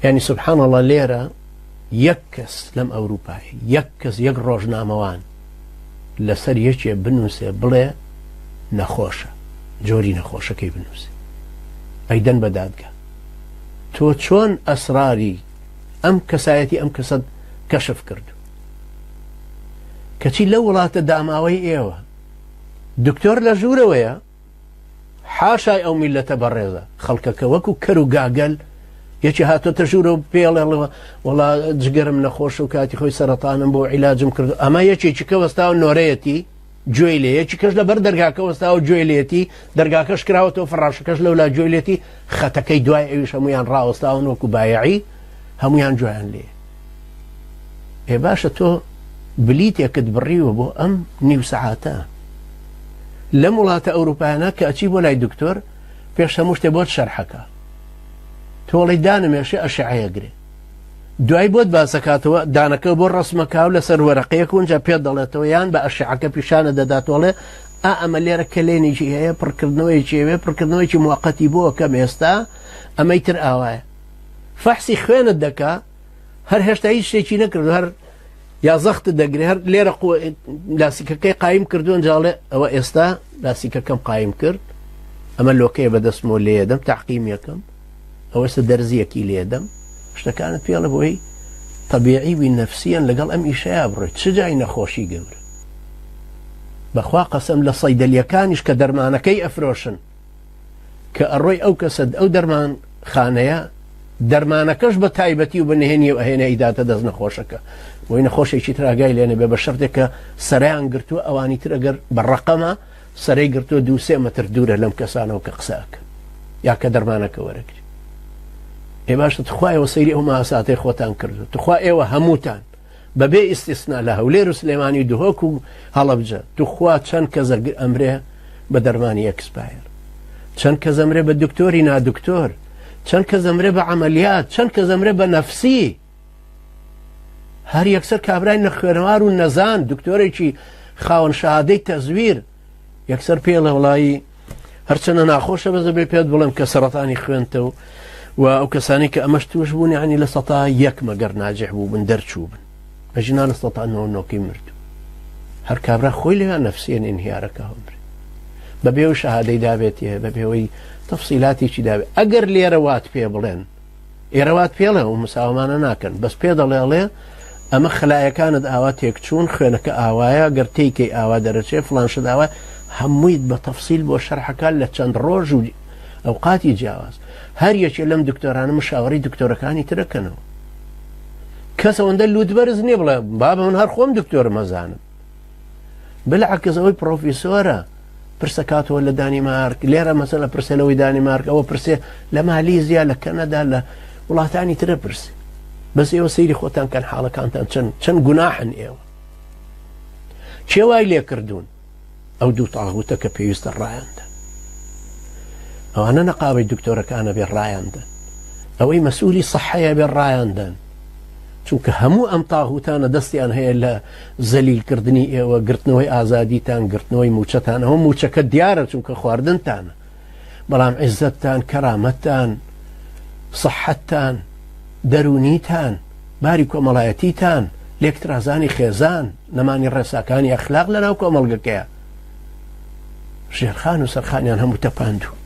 يعني سبحان الله ليرة يكس لم أوروبا يكس يقروج ناموان لسر يجي بنوسي بلا نخوشة جوري نخوشة كي بنوسي أيضا بدادك تو چون أسراري أم كسايتي أم كسد كشف كردو كتي لو لا تداماوي إيوه دكتور لجورة ويا حاشا أو ملة برزة خلقك وكو كرو قاقل يجي هاتو تجورو بيلا والله جقرم نخوش وكاتي خوي سرطان بو علاجم كردو أما يجي كوستاو نوريتي جويلي يجي كش لبر درقا كوستاو جويليتي درقا كش كراوتو فراش كش لولا جويليتي خطكي دواي ايوش هميان راوستاو نوكو بايعي هميان جوان لي اي باشا تو بليتي كدبريو بو ام نيو ساعاتا لمولات أوروبانا كأتيب ولا دكتور بيش هموش تبوت شرحك تولي دانم يشي أشعة يقري دوای بۆت باسەکاتەوە دانەکە بۆ ڕسمەکاو لەسەر وەرەقەیەک اونجا پێ دەڵێتەوە یان بە ئەشعەکە پیشانە دەداتۆڵێ ئەمە لێرە کلێنێکی هەیە پڕکردنەوەیکی هەیە پڕکردنەوەیکی موقەتی بۆ کەم ئێستا ئەمەی تر ئاوایە فەحسی خوێنت دەکا هەر هێشتا هیچ شتێکی نەکردو هەر یا زەختت دەگرێ هەر لێرە لاسیکەکەی قایم کردووە جاڵێ ئەوە ئێستا لاسیکەکەم قایم کرد ئەمە لۆکەیە بەدەستمەوە لێدەم تاقیم یەکەم ئەوە ئێستا دەرزیەکی لێدەم شتەکانت پێڵە بۆی طبیعی بی نەفسیەن لەگەڵ ئەم ئیشەیە بڕێت چ جای نەخۆشی گەورە بەخوا قەسەم لە سەیدەلیەکانیش کە دەرمانەکەی ئەفرۆشن کە ئەڕۆی ئەو کەسە ئەو دەرمان خانەیە دەرمانەکەش بە تایبەتی و بنهێنی و ئەهێنە ئیداتە دەست نەخۆشەکە وی نەخۆشێکی تراگای لێنە بێ بە شەرتێکە سەرایان گرتووە ئەوانی تر ئەگەر بە ڕەقەمە سەرەی گرتووە 2-3 مەتر دوورە لەم کەسانەوە کە قسەکە یا کە دەرمانەکە وەرەگری ئێ باشە تخوا ئێوە سەیری ئەو ماساتەی خۆتان کردو تخوا ئێوە هەمووتان بەبێ ئیستیسنا لە هەولێر و سلێمانی و دهۆک و هەڵەبجە تخوا چەند کەس ئەمرێ بە دەرمانی ئەکسپایر چەند کەس ئەمرێ بە دکتۆری نادکتۆر چەند کەس ئەمرێ بە عەمەلیات چەند کەس ئەمرێ بە نەفسی هەر یەکسەر کابرای نەخوێنەوار و نەزان دکتۆرێکی خاوەن شەهادەی تەزویر یەکسەر پێڵە وڵایی هەرچەنە ناخۆشە بەزە بێ پێت بڵێم کە سەرەتانی خوێنتەوە و ئەو کەسانی کە ئەمەش توش بوون یعنی لە سەتا یەک مەگەر ناجح بوو بن دەرچوو بن ئەژنا لە سەتا نۆکی مردو هەر کابرا خۆی لێوان نەفسیەن ئینهیارەکە هەمرێ بەبێ و شەهادەی دابێتیە بەبێەوەی تەفسیلاتێکی دابێت ئەگەر لێرە وات پێ بڵێن ئێرەوات پێڵێ و مساومانە ناکەن بەس پێ دەڵێڵێ ئەمە خلایەکانت ئاوا تێکچوون خوێنەکە ئاوایە گەر تێیکەی ئاوا دەرەچێ فڵانشت ئاوا هەموویت بە تەفسیل بۆ شەرحەکان لە چەند ڕۆژ و ئەوقاتی جیاواز هەر یەکێ لەم دکتۆرانە مشاوەڕی دکتۆرەکانی ترەکەنەوە کەس ئەوەندە لوودبەرز نییە بڵێ بابە من هەر خۆم دکتۆر مەزانم بلعکس ئەوەی پرۆفیسۆرە پرسەکاتەوە لە دانیمارک لێرە مەسەلە پرسێلەوەی دانیمارک ئەوە پرسێ لە مالیزیا لە کەنەدا لە وڵاتانی ترە پرسێ بەس ئێوە سەیری خۆتان کەن حاڵەکانتان چەند گوناحن ئێوە چێوای لێ کردوون ئەو دوو تاغوتە کە پێویستە ڕایاندا ئەوانە نەقاوەی دکتۆرەکانە بێ ڕایاندن ئەوەی مەسئولی سەحەیە بێ ڕایاندن چونکە هەموو ئەم تاغوتانە دەستیان هەیە لە زەلیلکردنی ئێوە گرتنەوەی ئازادیتان گرتنەوەی موچەتان ئەوە موچەکە دیارە چونکە خواردنتانە بەڵام عیزەتتان کەرامەتتان سەحەتتان دەرونیتان باری کۆمەڵایەتیتان لێکترازانی خێزان نەمانی ڕێساکانی ئەخلاق لەناو کۆمەڵگەکەیە ژێرخان و سەرخانیان هەموو تەپاندوو